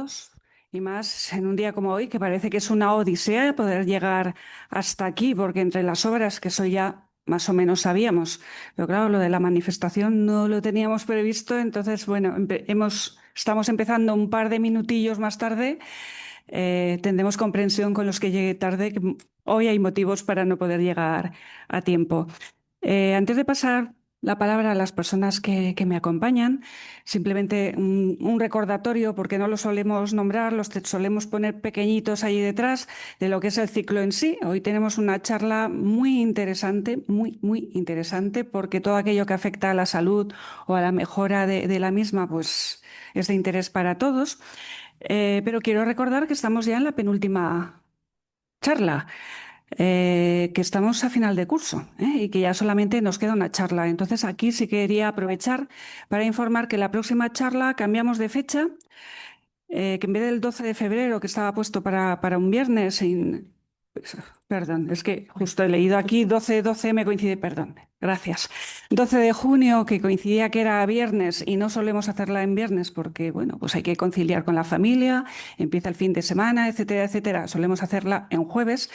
todos. Y más en un día como hoy, que parece que es una odisea poder llegar hasta aquí, porque entre las obras, que eso ya más o menos sabíamos, pero claro, lo de la manifestación no lo teníamos previsto, entonces, bueno, estamos empezando un par de minutillos más tarde. Tendremos comprensión con los que llegue tarde, que hoy hay motivos para no poder llegar a tiempo. Antes de pasar la palabra a las personas que me acompañan, simplemente un recordatorio, porque no los solemos nombrar, los solemos poner pequeñitos allí detrás de lo que es el ciclo en sí. Hoy tenemos una charla muy interesante, muy interesante, porque todo aquello que afecta a la salud o a la mejora de la misma, pues es de interés para todos. Pero quiero recordar que estamos ya en la penúltima charla, que estamos a final de curso, y que ya solamente nos queda una charla. Entonces aquí sí quería aprovechar para informar que la próxima charla cambiamos de fecha, que en vez del 12 de febrero, que estaba puesto para un viernes, perdón, es que justo he leído aquí 12 me coincide, perdón, gracias. 12 de junio, que coincidía que era viernes y no solemos hacerla en viernes porque, bueno, pues hay que conciliar con la familia, empieza el fin de semana, etcétera, etcétera. Solemos hacerla en jueves.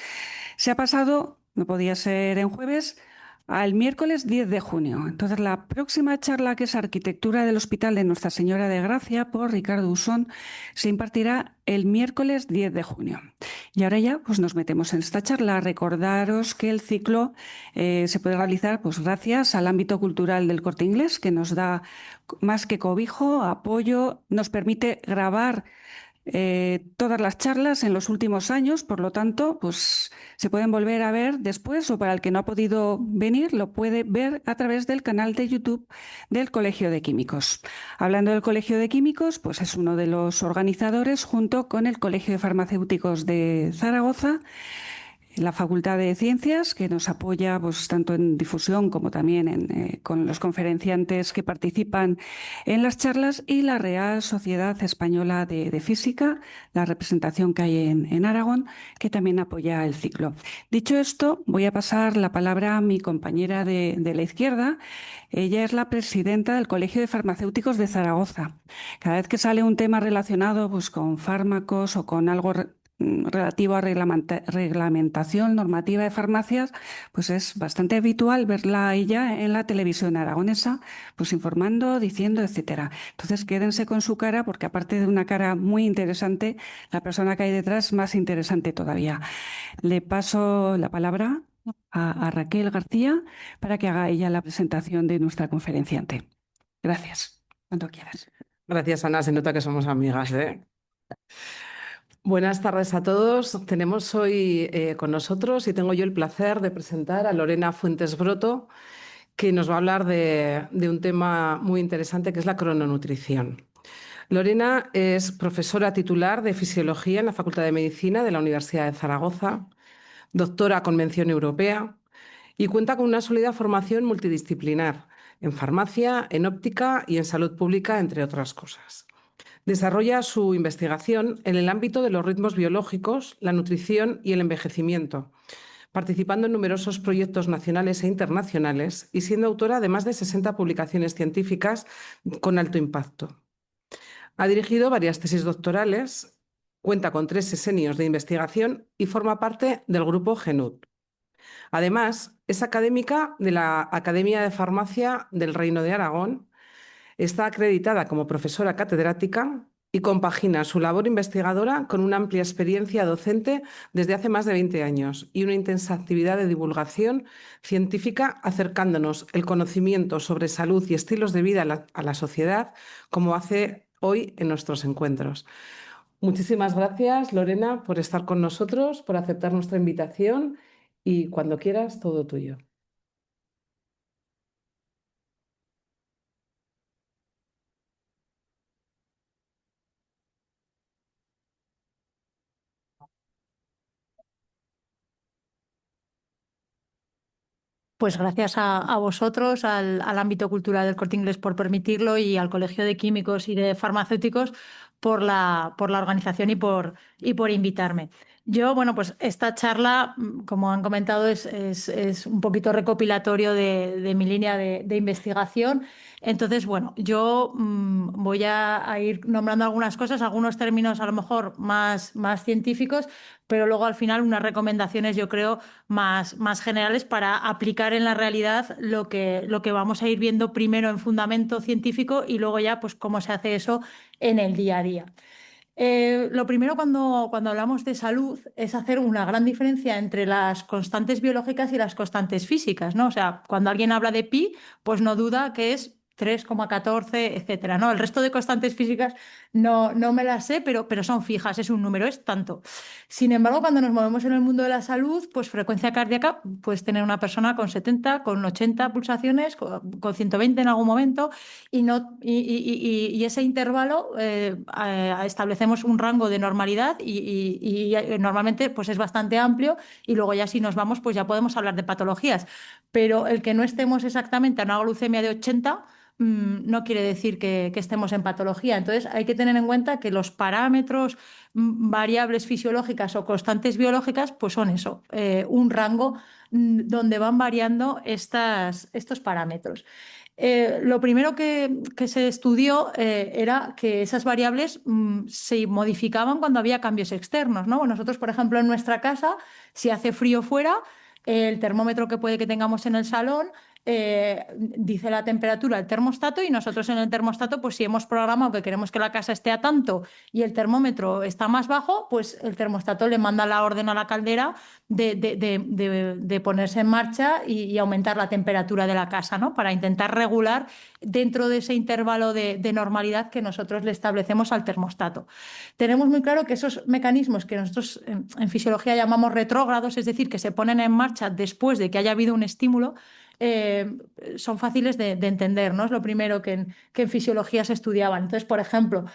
Se ha pasado, no podía ser en jueves, al miércoles 10 de junio. Entonces, la próxima charla, que es Arquitectura del Hospital de Nuestra Señora de Gracia, por Ricardo Usón, se impartirá el miércoles 10 de junio. Y ahora ya pues nos metemos en esta charla. Recordaros que el ciclo se puede realizar pues gracias al ámbito cultural del Corte Inglés, que nos da más que cobijo, apoyo, nos permite grabar todas las charlas en los últimos años, por lo tanto, pues se pueden volver a ver después, o para el que no ha podido venir, lo puede ver a través del canal de YouTube del Colegio de Químicos. Hablando del Colegio de Químicos, pues es uno de los organizadores, junto con el Colegio de Farmacéuticos de Zaragoza, la Facultad de Ciencias, que nos apoya pues, tanto en difusión como también con los conferenciantes que participan en las charlas, y la Real Sociedad Española de Física, la representación que hay en Aragón, que también apoya el ciclo. Dicho esto, voy a pasar la palabra a mi compañera de la izquierda. Ella es la presidenta del Colegio de Farmacéuticos de Zaragoza. Cada vez que sale un tema relacionado pues, con fármacos o con algo relativo a reglamentación normativa de farmacias, pues es bastante habitual verla a ella en la televisión aragonesa, pues informando, diciendo, etcétera. Entonces quédense con su cara, porque aparte de una cara muy interesante, la persona que hay detrás es más interesante todavía. Le paso la palabra a Raquel García para que haga ella la presentación de nuestra conferenciante. Gracias. Cuando quieras. Gracias, Ana. Se nota que somos amigas, ¿eh? Buenas tardes a todos. Tenemos hoy con nosotros, y tengo yo el placer de presentar a Lorena Fuentes Broto, que nos va a hablar de un tema muy interesante, que es la crononutrición. Lorena es profesora titular de Fisiología en la Facultad de Medicina de la Universidad de Zaragoza, doctora con mención europea, y cuenta con una sólida formación multidisciplinar en farmacia, en óptica y en salud pública, entre otras cosas. Desarrolla su investigación en el ámbito de los ritmos biológicos, la nutrición y el envejecimiento, participando en numerosos proyectos nacionales e internacionales y siendo autora de más de 60 publicaciones científicas con alto impacto. Ha dirigido varias tesis doctorales, cuenta con 3 sesenios de investigación y forma parte del grupo GENUT. Además, es académica de la Academia de Farmacia del Reino de Aragón. Está acreditada como profesora catedrática y compagina su labor investigadora con una amplia experiencia docente desde hace más de 20 años y una intensa actividad de divulgación científica, acercándonos el conocimiento sobre salud y estilos de vida a la sociedad, como hace hoy en nuestros encuentros. Muchísimas gracias, Lorena, por estar con nosotros, por aceptar nuestra invitación, y cuando quieras, todo tuyo. Pues gracias a vosotros, al ámbito cultural del Corte Inglés por permitirlo, y al Colegio de Químicos y de Farmacéuticos por la organización y por invitarme. Yo, bueno, pues esta charla, como han comentado, es un poquito recopilatorio de mi línea de investigación. Entonces, bueno, yo voy a ir nombrando algunas cosas, algunos términos a lo mejor más científicos, pero luego al final unas recomendaciones, yo creo, más generales para aplicar en la realidad lo que vamos a ir viendo primero en fundamento científico y luego ya, pues, cómo se hace eso en el día a día. Lo primero cuando hablamos de salud es hacer una gran diferencia entre las constantes biológicas y las constantes físicas, ¿no? O sea, cuando alguien habla de pi, pues no duda que es 3,14, etcétera, ¿no? El resto de constantes físicas no me las sé, pero son fijas, es un número, es tanto. Sin embargo, cuando nos movemos en el mundo de la salud, pues frecuencia cardíaca, puedes tener una persona con 70, con 80 pulsaciones, con 120 en algún momento, y ese intervalo establecemos un rango de normalidad y normalmente pues es bastante amplio y luego ya si nos vamos pues ya podemos hablar de patologías. Pero el que no estemos exactamente a una glucemia de 80 no quiere decir que estemos en patología. Entonces hay que tener en cuenta que los parámetros, variables fisiológicas o constantes biológicas pues son eso, un rango donde van variando estos parámetros. Lo primero que se estudió era que esas variables se modificaban cuando había cambios externos, ¿no? Nosotros, por ejemplo, en nuestra casa, si hace frío fuera, el termómetro que puede que tengamos en el salón dice la temperatura del termostato y nosotros en el termostato, pues si hemos programado que queremos que la casa esté a tanto y el termómetro está más bajo, pues el termostato le manda la orden a la caldera de ponerse en marcha y aumentar la temperatura de la casa, ¿no? Para intentar regular dentro de ese intervalo de normalidad que nosotros le establecemos al termostato. Tenemos muy claro que esos mecanismos que nosotros en fisiología llamamos retrógrados, es decir, que se ponen en marcha después de que haya habido un estímulo, eh, son fáciles de entender, ¿no? Es lo primero que en fisiología se estudiaban. Entonces, por ejemplo,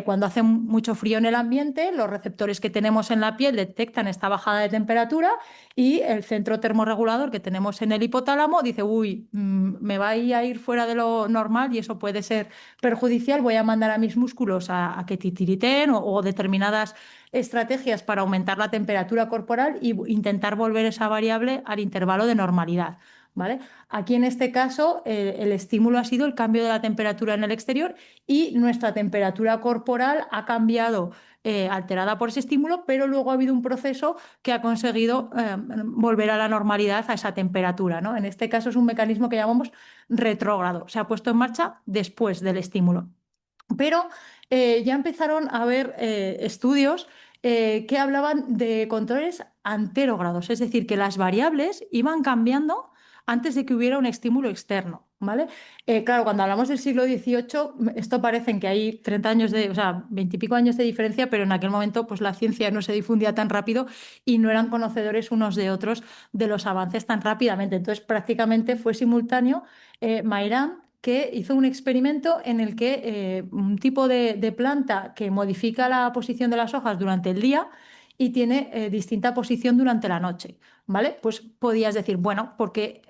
cuando hace mucho frío en el ambiente, los receptores que tenemos en la piel detectan esta bajada de temperatura y el centro termorregulador que tenemos en el hipotálamo dice, uy, me va a ir fuera de lo normal y eso puede ser perjudicial, voy a mandar a mis músculos a que titiriten o determinadas estrategias para aumentar la temperatura corporal e intentar volver esa variable al intervalo de normalidad. ¿Vale? Aquí en este caso el estímulo ha sido el cambio de la temperatura en el exterior y nuestra temperatura corporal ha cambiado alterada por ese estímulo, pero luego ha habido un proceso que ha conseguido volver a la normalidad a esa temperatura, ¿no? En este caso es un mecanismo que llamamos retrógrado, se ha puesto en marcha después del estímulo. Pero ya empezaron a haber estudios que hablaban de controles anterógrados, es decir, que las variables iban cambiando antes de que hubiera un estímulo externo, ¿vale? Claro, cuando hablamos del siglo XVIII, esto parecen que hay 30 años o sea, 20 y pico años de diferencia, pero en aquel momento pues la ciencia no se difundía tan rápido y no eran conocedores unos de otros de los avances tan rápidamente. Entonces, prácticamente fue simultáneo. Mayrand, que hizo un experimento en el que un tipo de planta que modifica la posición de las hojas durante el día y tiene distinta posición durante la noche. ¿Vale? Pues podías decir, bueno, porque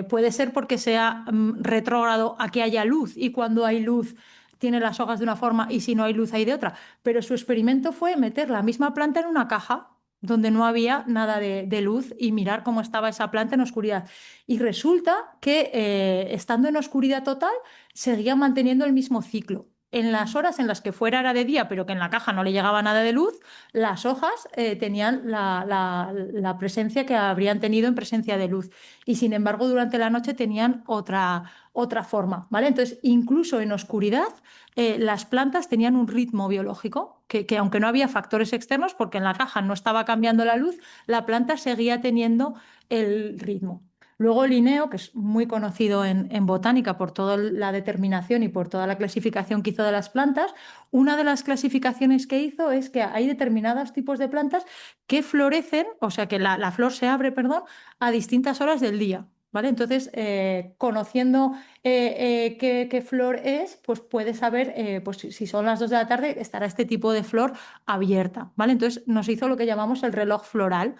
puede ser porque sea retrógrado a que haya luz y cuando hay luz tiene las hojas de una forma y si no hay luz hay de otra. Pero su experimento fue meter la misma planta en una caja donde no había nada de luz y mirar cómo estaba esa planta en oscuridad. Y resulta que estando en oscuridad total seguía manteniendo el mismo ciclo. En las horas en las que fuera era de día, pero que en la caja no le llegaba nada de luz, las hojas tenían la presencia que habrían tenido en presencia de luz. Y sin embargo, durante la noche tenían otra forma, ¿vale? Entonces, incluso en oscuridad, las plantas tenían un ritmo biológico, que aunque no había factores externos, porque en la caja no estaba cambiando la luz, la planta seguía teniendo el ritmo. Luego Linneo, que es muy conocido en botánica por toda la determinación y por toda la clasificación que hizo de las plantas, una de las clasificaciones que hizo es que hay determinados tipos de plantas que florecen, o sea que la flor se abre, perdón, a distintas horas del día. ¿Vale? Entonces, conociendo qué flor es, pues puedes saber, pues si son las 2 de la tarde, estará este tipo de flor abierta. ¿Vale? Entonces, nos hizo lo que llamamos el reloj floral.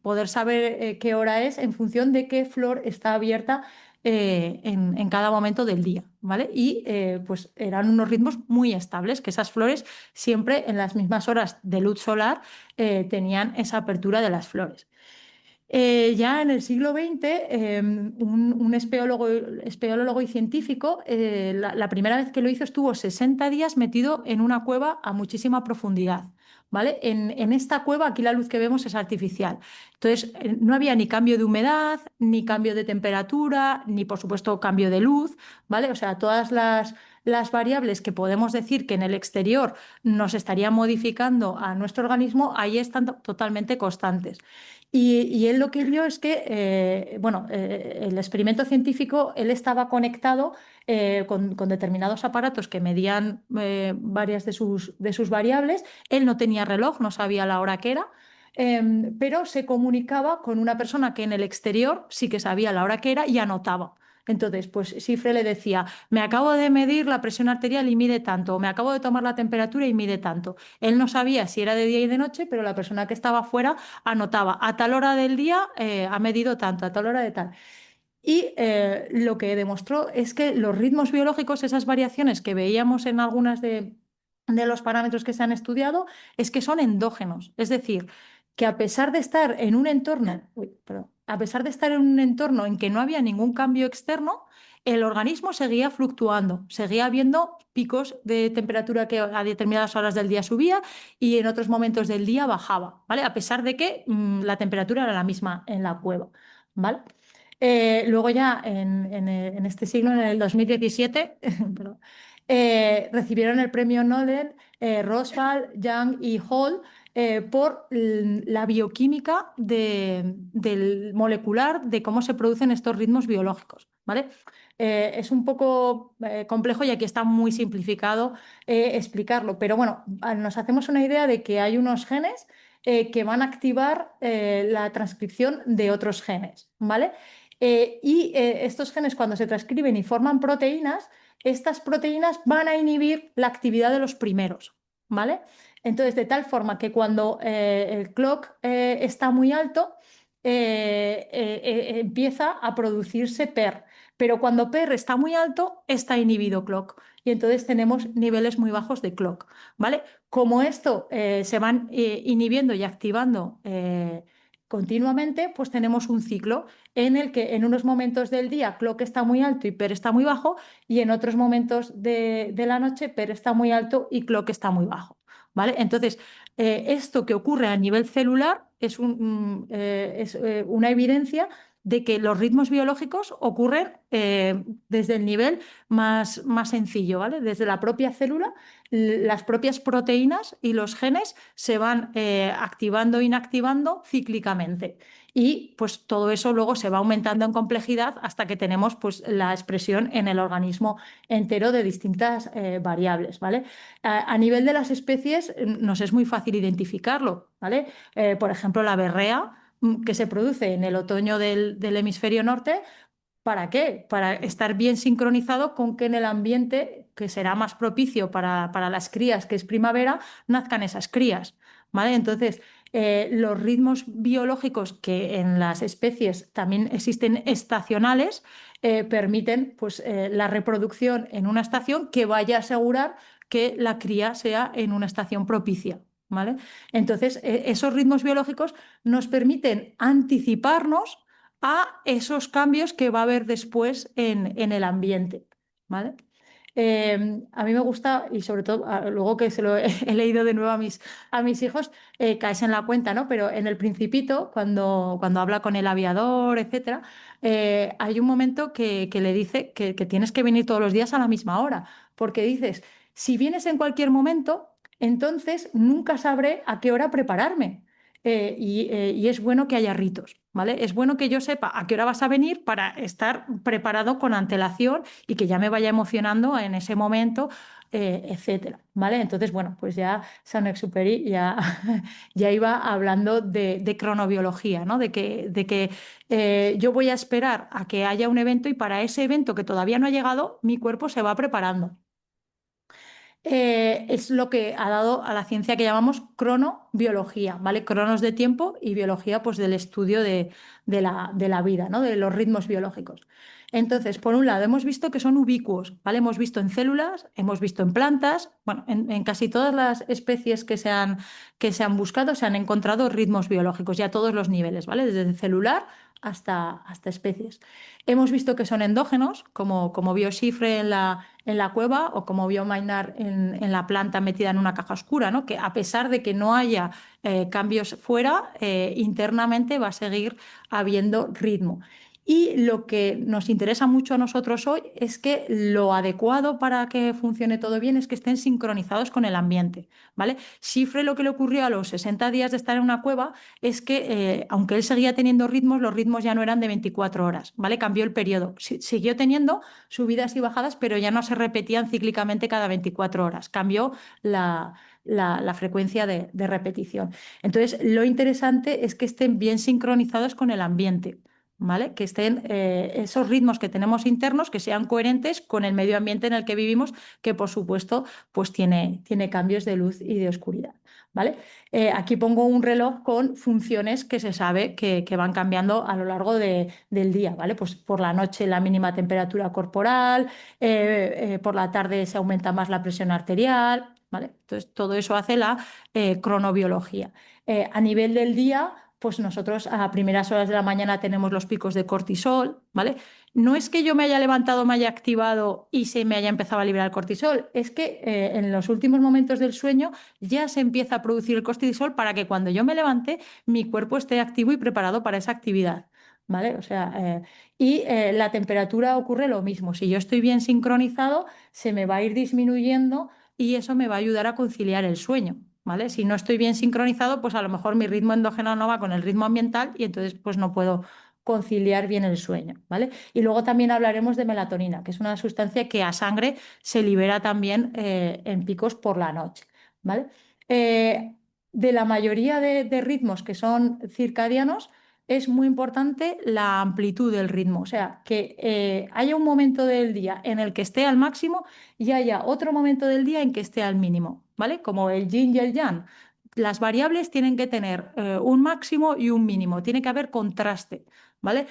Poder saber qué hora es en función de qué flor está abierta en cada momento del día, ¿vale? Y pues eran unos ritmos muy estables, que esas flores siempre en las mismas horas de luz solar tenían esa apertura de las flores. Ya en el siglo XX, un espeleólogo y científico, la primera vez que lo hizo estuvo 60 días metido en una cueva a muchísima profundidad. ¿Vale? En esta cueva, aquí la luz que vemos es artificial. Entonces, no había ni cambio de humedad, ni cambio de temperatura, ni por supuesto cambio de luz, ¿vale? O sea, todas las variables que podemos decir que en el exterior nos estarían modificando a nuestro organismo, ahí están totalmente constantes. Y él lo que vio es que, bueno, el experimento científico, él estaba conectado con determinados aparatos que medían varias de sus variables. Él no tenía reloj, no sabía la hora que era, pero se comunicaba con una persona que en el exterior sí que sabía la hora que era y anotaba. Entonces, pues Cifre le decía, me acabo de medir la presión arterial y mide tanto, o me acabo de tomar la temperatura y mide tanto. Él no sabía si era de día y de noche, pero la persona que estaba fuera anotaba, a tal hora del día ha medido tanto, a tal hora de tal. Y lo que demostró es que los ritmos biológicos, esas variaciones que veíamos en algunas de los parámetros que se han estudiado, es que son endógenos. Es decir, que a pesar de estar en un entorno, a pesar de estar en un entorno en que no había ningún cambio externo, el organismo seguía fluctuando, seguía habiendo picos de temperatura que a determinadas horas del día subía y en otros momentos del día bajaba, ¿vale? A pesar de que la temperatura era la misma en la cueva, ¿vale? Luego ya en este siglo, en el 2017, perdón, recibieron el premio Nobel Roswell, Young y Hall por la bioquímica del molecular de cómo se producen estos ritmos biológicos, ¿vale? Es un poco complejo y aquí está muy simplificado explicarlo, pero bueno, nos hacemos una idea de que hay unos genes que van a activar la transcripción de otros genes, ¿vale? Estos genes cuando se transcriben y forman proteínas, estas proteínas van a inhibir la actividad de los primeros, ¿vale? Entonces, de tal forma que cuando el clock está muy alto, empieza a producirse PER, pero cuando PER está muy alto, está inhibido clock. Y entonces tenemos niveles muy bajos de clock, ¿vale? Como esto se van inhibiendo y activando continuamente, pues tenemos un ciclo en el que en unos momentos del día clock está muy alto y PER está muy bajo, y en otros momentos de la noche PER está muy alto y clock está muy bajo, ¿vale? Entonces, esto que ocurre a nivel celular es una evidencia de que los ritmos biológicos ocurren desde el nivel más sencillo, ¿vale? Desde la propia célula, las propias proteínas y los genes se van activando e inactivando cíclicamente. Y pues todo eso luego se va aumentando en complejidad hasta que tenemos pues la expresión en el organismo entero de distintas variables, ¿vale? A nivel de las especies nos es muy fácil identificarlo, ¿vale? Por ejemplo, la berrea que se produce en el otoño del hemisferio norte. ¿Para qué? Para estar bien sincronizado con que en el ambiente que será más propicio para las crías, que es primavera, nazcan esas crías, ¿vale? Entonces, los ritmos biológicos que en las especies también existen estacionales permiten pues, la reproducción en una estación que vaya a asegurar que la cría sea en una estación propicia, ¿vale? Entonces, esos ritmos biológicos nos permiten anticiparnos a esos cambios que va a haber después en el ambiente, ¿vale? A mí me gusta, y sobre todo luego que se lo he leído de nuevo a mis hijos, caes en la cuenta, ¿no? Pero en El Principito, cuando habla con el aviador, etcétera, hay un momento que le dice que tienes que venir todos los días a la misma hora, porque dices, si vienes en cualquier momento, entonces nunca sabré a qué hora prepararme. Y es bueno que haya ritos, ¿vale? Es bueno que yo sepa a qué hora vas a venir para estar preparado con antelación y que ya me vaya emocionando en ese momento, etcétera, ¿vale? Entonces, bueno, pues ya Saint-Exupéry ya, ya iba hablando de cronobiología, ¿no? De que yo voy a esperar a que haya un evento y para ese evento que todavía no ha llegado, mi cuerpo se va preparando. Es lo que ha dado a la ciencia que llamamos cronobiología, ¿vale? Cronos de tiempo y biología, pues del estudio de la vida, ¿no? De los ritmos biológicos. Entonces, por un lado, hemos visto que son ubicuos, ¿vale? Hemos visto en células, hemos visto en plantas, bueno, en casi todas las especies que se han buscado se han encontrado ritmos biológicos y a todos los niveles, ¿vale? Desde celular hasta especies. Hemos visto que son endógenos, como BioChifre en la cueva o como BioMinar en la planta metida en una caja oscura, ¿no? Que a pesar de que no haya cambios fuera, internamente va a seguir habiendo ritmo. Y lo que nos interesa mucho a nosotros hoy es que lo adecuado para que funcione todo bien es que estén sincronizados con el ambiente, ¿vale? Schifre lo que le ocurrió a los 60 días de estar en una cueva es que, aunque él seguía teniendo ritmos, los ritmos ya no eran de 24 horas, ¿vale? Cambió el periodo. Siguió teniendo subidas y bajadas, pero ya no se repetían cíclicamente cada 24 horas. Cambió la frecuencia de repetición. Entonces, lo interesante es que estén bien sincronizados con el ambiente. ¿Vale? Que estén esos ritmos que tenemos internos, que sean coherentes con el medio ambiente en el que vivimos, que por supuesto pues tiene cambios de luz y de oscuridad. ¿Vale? Aquí pongo un reloj con funciones que se sabe que van cambiando a lo largo del día. ¿Vale? Pues por la noche la mínima temperatura corporal, por la tarde se aumenta más la presión arterial. ¿Vale? Entonces todo eso hace la cronobiología. A nivel del día, pues nosotros a primeras horas de la mañana tenemos los picos de cortisol, ¿vale? No es que yo me haya levantado, me haya activado y se me haya empezado a liberar el cortisol, es que en los últimos momentos del sueño ya se empieza a producir el cortisol para que cuando yo me levante mi cuerpo esté activo y preparado para esa actividad. ¿Vale? O sea, la temperatura ocurre lo mismo. Si yo estoy bien sincronizado, se me va a ir disminuyendo y eso me va a ayudar a conciliar el sueño. ¿Vale? Si no estoy bien sincronizado, pues a lo mejor mi ritmo endógeno no va con el ritmo ambiental y entonces pues no puedo conciliar bien el sueño, ¿vale? Y luego también hablaremos de melatonina, que es una sustancia que a sangre se libera también en picos por la noche, ¿vale? De la mayoría de ritmos que son circadianos, es muy importante la amplitud del ritmo, o sea, que haya un momento del día en el que esté al máximo y haya otro momento del día en que esté al mínimo, ¿vale? Como el yin y el yang. Las variables tienen que tener un máximo y un mínimo, tiene que haber contraste, ¿vale?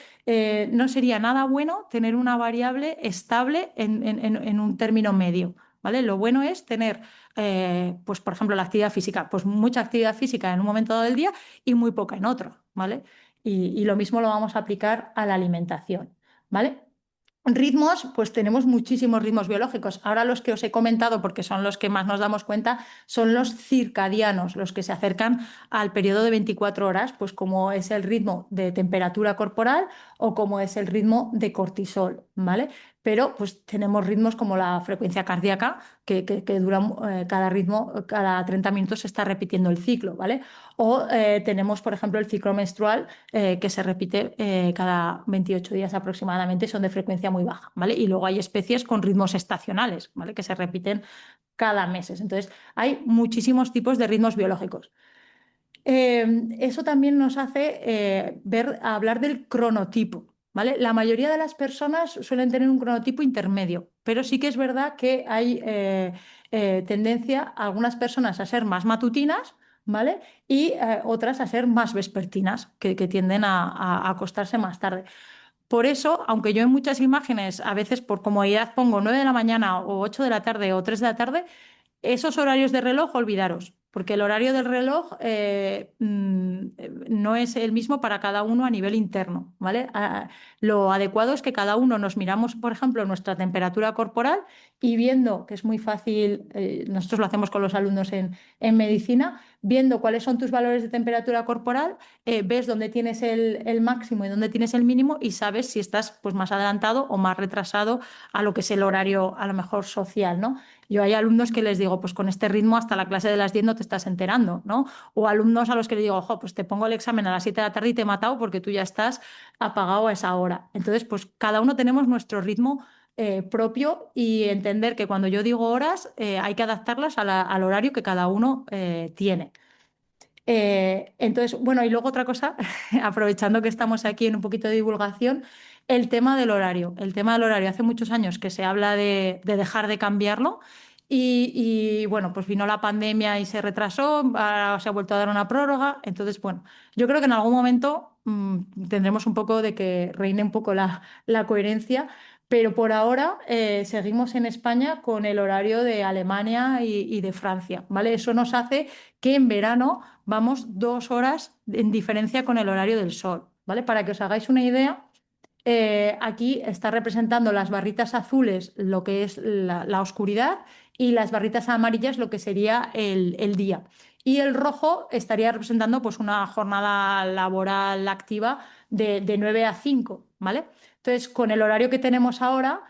No sería nada bueno tener una variable estable en un término medio, ¿vale? Lo bueno es tener, pues por ejemplo, la actividad física, pues mucha actividad física en un momento dado del día y muy poca en otro, ¿vale? Y lo mismo lo vamos a aplicar a la alimentación, ¿vale? Ritmos, pues tenemos muchísimos ritmos biológicos. Ahora los que os he comentado, porque son los que más nos damos cuenta, son los circadianos, los que se acercan al periodo de 24 horas, pues como es el ritmo de temperatura corporal o como es el ritmo de cortisol, ¿vale? Pero pues tenemos ritmos como la frecuencia cardíaca, que dura cada ritmo, cada 30 minutos se está repitiendo el ciclo, ¿vale? O tenemos, por ejemplo, el ciclo menstrual que se repite cada 28 días aproximadamente, son de frecuencia muy baja, ¿vale? Y luego hay especies con ritmos estacionales, ¿vale? Que se repiten cada mes. Entonces, hay muchísimos tipos de ritmos biológicos. Eso también nos hace hablar del cronotipo, ¿vale? La mayoría de las personas suelen tener un cronotipo intermedio, pero sí que es verdad que hay tendencia a algunas personas a ser más matutinas, ¿vale? Y otras a ser más vespertinas, que tienden a acostarse más tarde. Por eso, aunque yo en muchas imágenes, a veces por comodidad pongo 9 de la mañana o 8 de la tarde o 3 de la tarde, esos horarios de reloj, olvidaros, porque el horario del reloj no es el mismo para cada uno a nivel interno, ¿vale? Lo adecuado es que cada uno nos miramos, por ejemplo, nuestra temperatura corporal y viendo, que es muy fácil, nosotros lo hacemos con los alumnos en medicina, viendo cuáles son tus valores de temperatura corporal, ves dónde tienes el máximo y dónde tienes el mínimo y sabes si estás pues, más adelantado o más retrasado a lo que es el horario a lo mejor social, ¿no? Yo hay alumnos que les digo, pues con este ritmo hasta la clase de las 10 no te estás enterando, ¿no? O alumnos a los que les digo, ojo, pues te pongo el examen a las 7 de la tarde y te he matado porque tú ya estás apagado a esa hora. Entonces, pues cada uno tenemos nuestro ritmo propio y entender que cuando yo digo horas hay que adaptarlas al horario que cada uno tiene. Entonces, bueno, y luego otra cosa, aprovechando que estamos aquí en un poquito de divulgación, el tema del horario. El tema del horario, hace muchos años que se habla de dejar de cambiarlo Bueno, pues vino la pandemia y se retrasó, ahora se ha vuelto a dar una prórroga. Entonces, bueno, yo creo que en algún momento tendremos un poco de que reine un poco la coherencia, pero por ahora seguimos en España con el horario de Alemania y de Francia, ¿vale? Eso nos hace que en verano vamos 2 horas en diferencia con el horario del sol, ¿vale? Para que os hagáis una idea. Aquí está representando las barritas azules, lo que es la oscuridad, y las barritas amarillas, lo que sería el día. Y el rojo estaría representando pues, una jornada laboral activa de 9 a 5, ¿vale? Entonces, con el horario que tenemos ahora,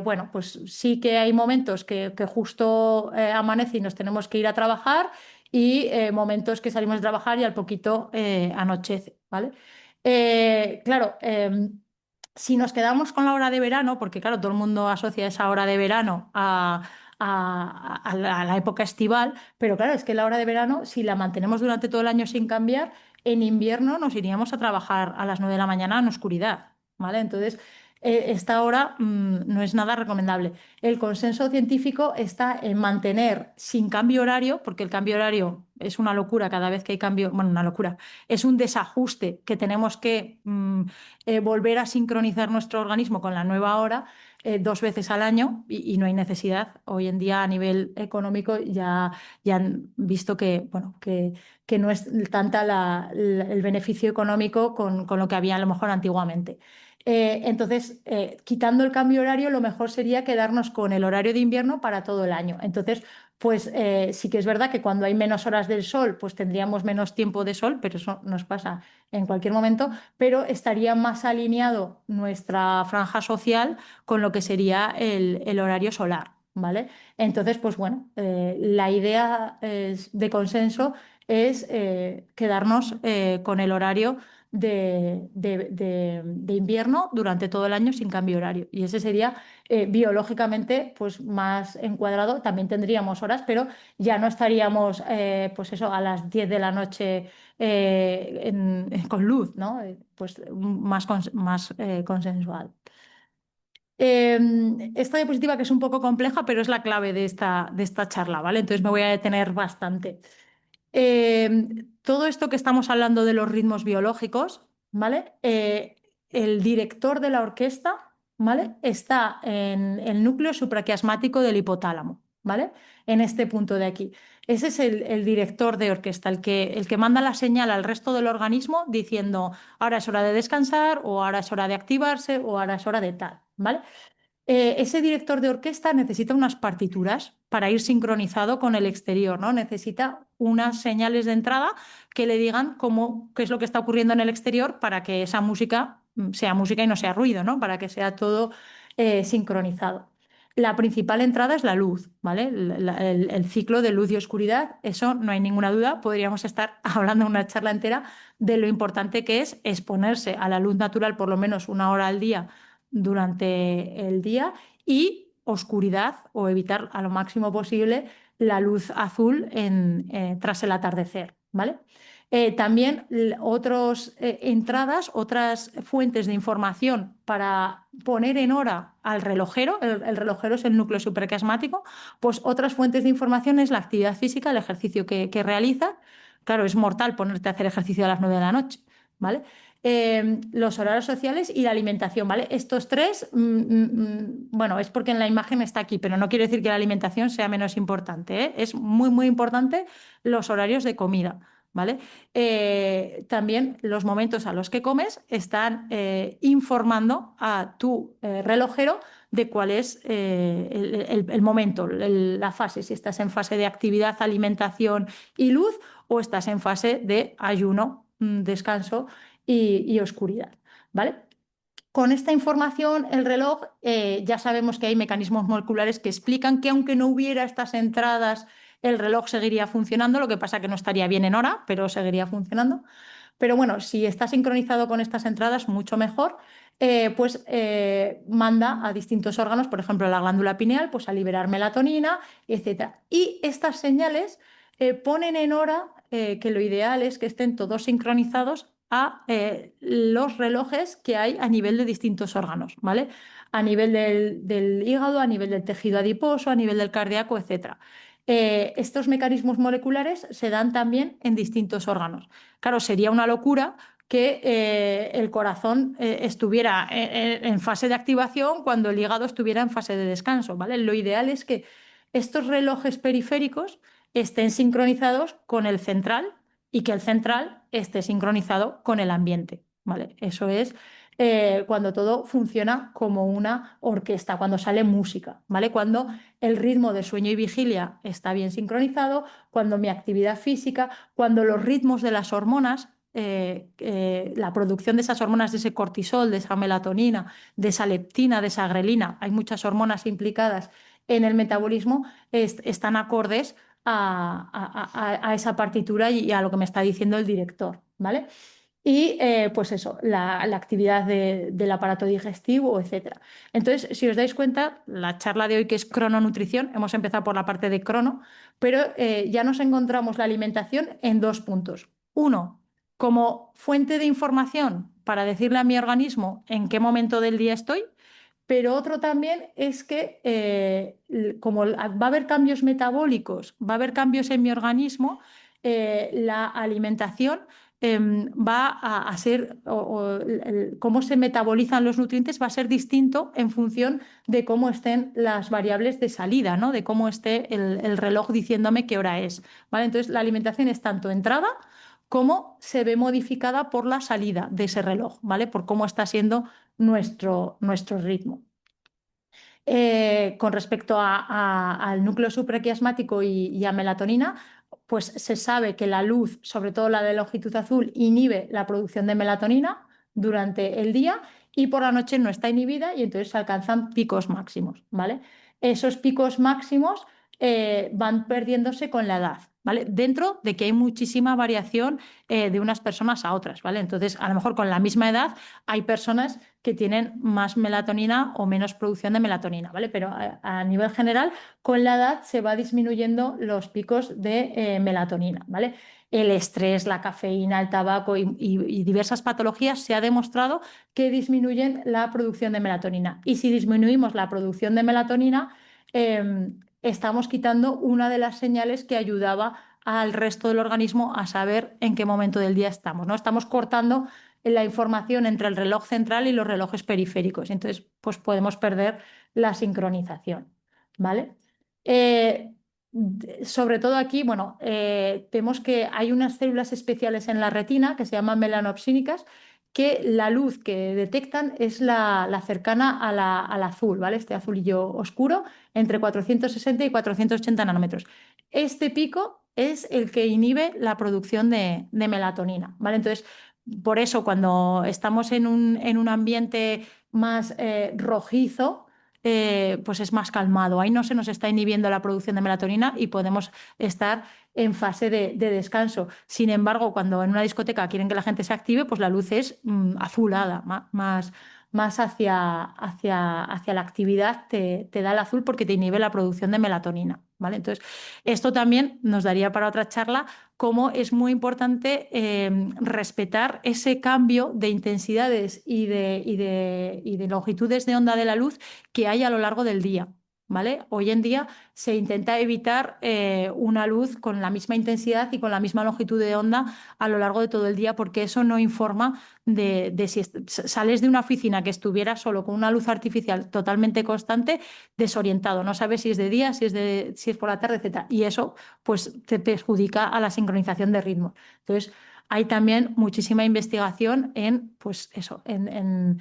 bueno, pues sí que hay momentos que justo amanece y nos tenemos que ir a trabajar y momentos que salimos de trabajar y al poquito anochece, ¿vale? Claro, si nos quedamos con la hora de verano, porque claro, todo el mundo asocia esa hora de verano a la época estival, pero claro, es que la hora de verano, si la mantenemos durante todo el año sin cambiar, en invierno nos iríamos a trabajar a las 9 de la mañana en oscuridad, ¿vale? Entonces, esta hora no es nada recomendable. El consenso científico está en mantener sin cambio horario, porque el cambio horario es una locura cada vez que hay cambio, bueno, una locura, es un desajuste que tenemos que volver a sincronizar nuestro organismo con la nueva hora 2 veces al año y no hay necesidad. Hoy en día a nivel económico ya han visto que, bueno, que no es tanta el beneficio económico con lo que había a lo mejor antiguamente. Entonces, quitando el cambio horario, lo mejor sería quedarnos con el horario de invierno para todo el año. Entonces, pues sí que es verdad que cuando hay menos horas del sol, pues tendríamos menos tiempo de sol, pero eso nos pasa en cualquier momento, pero estaría más alineado nuestra franja social con lo que sería el horario solar, ¿vale? Entonces, pues bueno, la idea de consenso es quedarnos con el horario de invierno durante todo el año sin cambio horario. Y ese sería biológicamente pues, más encuadrado. También tendríamos horas, pero ya no estaríamos pues eso, a las 10 de la noche con luz, ¿no? Pues más consensual. Esta diapositiva que es un poco compleja, pero es la clave de esta charla, ¿vale? Entonces me voy a detener bastante. Todo esto que estamos hablando de los ritmos biológicos, ¿vale? El director de la orquesta, ¿vale? Está en el núcleo supraquiasmático del hipotálamo, ¿vale? En este punto de aquí. Ese es el director de orquesta, el que manda la señal al resto del organismo diciendo, ahora es hora de descansar, o ahora es hora de activarse, o ahora es hora de tal, ¿vale? Ese director de orquesta necesita unas partituras para ir sincronizado con el exterior, ¿no? Necesita unas señales de entrada que le digan qué es lo que está ocurriendo en el exterior para que esa música sea música y no sea ruido, ¿no? Para que sea todo sincronizado. La principal entrada es la luz, ¿vale? El ciclo de luz y oscuridad, eso no hay ninguna duda. Podríamos estar hablando una charla entera de lo importante que es exponerse a la luz natural por lo menos 1 hora al día durante el día y oscuridad o evitar a lo máximo posible la luz azul tras el atardecer, ¿vale? También otras entradas, otras fuentes de información para poner en hora al relojero, el relojero es el núcleo supraquiasmático, pues otras fuentes de información es la actividad física, el ejercicio que realiza. Claro, es mortal ponerte a hacer ejercicio a las 9 de la noche, ¿vale? Los horarios sociales y la alimentación, ¿vale? Estos tres, bueno, es porque en la imagen está aquí, pero no quiere decir que la alimentación sea menos importante, ¿eh? Es muy, muy importante los horarios de comida, ¿vale? También los momentos a los que comes están informando a tu relojero de cuál es el momento, la fase, si estás en fase de actividad, alimentación y luz o estás en fase de ayuno, descanso y oscuridad, ¿vale? Con esta información, el reloj, ya sabemos que hay mecanismos moleculares que explican que aunque no hubiera estas entradas, el reloj seguiría funcionando, lo que pasa que no estaría bien en hora, pero seguiría funcionando. Pero bueno, si está sincronizado con estas entradas, mucho mejor, pues manda a distintos órganos, por ejemplo, la glándula pineal, pues a liberar melatonina, etc. Y estas señales ponen en hora que lo ideal es que estén todos sincronizados a los relojes que hay a nivel de distintos órganos, ¿vale? a nivel del hígado, a nivel del tejido adiposo, a nivel del cardíaco, etc. Estos mecanismos moleculares se dan también en distintos órganos. Claro, sería una locura que el corazón estuviera en fase de activación cuando el hígado estuviera en fase de descanso, ¿vale? Lo ideal es que estos relojes periféricos estén sincronizados con el central y que el central esté sincronizado con el ambiente, ¿vale? Eso es cuando todo funciona como una orquesta, cuando sale música, ¿vale? Cuando el ritmo de sueño y vigilia está bien sincronizado, cuando mi actividad física, cuando los ritmos de las hormonas, la producción de esas hormonas, de ese cortisol, de esa melatonina, de esa leptina, de esa grelina, hay muchas hormonas implicadas en el metabolismo, están acordes a esa partitura y a lo que me está diciendo el director, ¿vale? Y pues eso, la actividad del aparato digestivo, etcétera. Entonces, si os dais cuenta, la charla de hoy, que es crononutrición, hemos empezado por la parte de crono, pero ya nos encontramos la alimentación en dos puntos. Uno, como fuente de información para decirle a mi organismo en qué momento del día estoy, pero otro también es que como va a haber cambios metabólicos, va a haber cambios en mi organismo, la alimentación va a ser, cómo se metabolizan los nutrientes va a ser distinto en función de cómo estén las variables de salida, ¿no? De cómo esté el reloj diciéndome qué hora es, ¿vale? Entonces, la alimentación es tanto entrada como se ve modificada por la salida de ese reloj, ¿vale? Por cómo está siendo nuestro ritmo. Con respecto al núcleo supraquiasmático y a melatonina, pues se sabe que la luz, sobre todo la de longitud azul, inhibe la producción de melatonina durante el día y por la noche no está inhibida y entonces se alcanzan picos máximos, ¿vale? Esos picos máximos van perdiéndose con la edad, ¿vale? Dentro de que hay muchísima variación de unas personas a otras, ¿vale? Entonces, a lo mejor con la misma edad hay personas que tienen más melatonina o menos producción de melatonina, ¿vale? Pero a nivel general, con la edad se va disminuyendo los picos de melatonina, ¿vale? El estrés, la cafeína, el tabaco y diversas patologías se ha demostrado que disminuyen la producción de melatonina. Y si disminuimos la producción de melatonina, estamos quitando una de las señales que ayudaba al resto del organismo a saber en qué momento del día estamos, ¿no? Estamos cortando la información entre el reloj central y los relojes periféricos. Entonces, pues podemos perder la sincronización, ¿vale? Sobre todo aquí, bueno, vemos que hay unas células especiales en la retina que se llaman melanopsínicas, que la luz que detectan es la cercana al azul, ¿vale? Este azulillo oscuro, entre 460 y 480 nanómetros. Este pico es el que inhibe la producción de melatonina, ¿vale? Entonces, por eso, cuando estamos en un ambiente más rojizo, pues es más calmado. Ahí no se nos está inhibiendo la producción de melatonina y podemos estar en fase de descanso. Sin embargo, cuando en una discoteca quieren que la gente se active, pues la luz es azulada, más hacia la actividad te da el azul porque te inhibe la producción de melatonina, ¿vale? Entonces, esto también nos daría para otra charla, cómo es muy importante respetar ese cambio de intensidades y de longitudes de onda de la luz que hay a lo largo del día, ¿vale? Hoy en día se intenta evitar una luz con la misma intensidad y con la misma longitud de onda a lo largo de todo el día, porque eso no informa de si sales de una oficina que estuviera solo con una luz artificial totalmente constante, desorientado, no sabes si es de día, si es por la tarde, etc. Y eso pues te perjudica a la sincronización de ritmos. Entonces, hay también muchísima investigación en, pues eso, en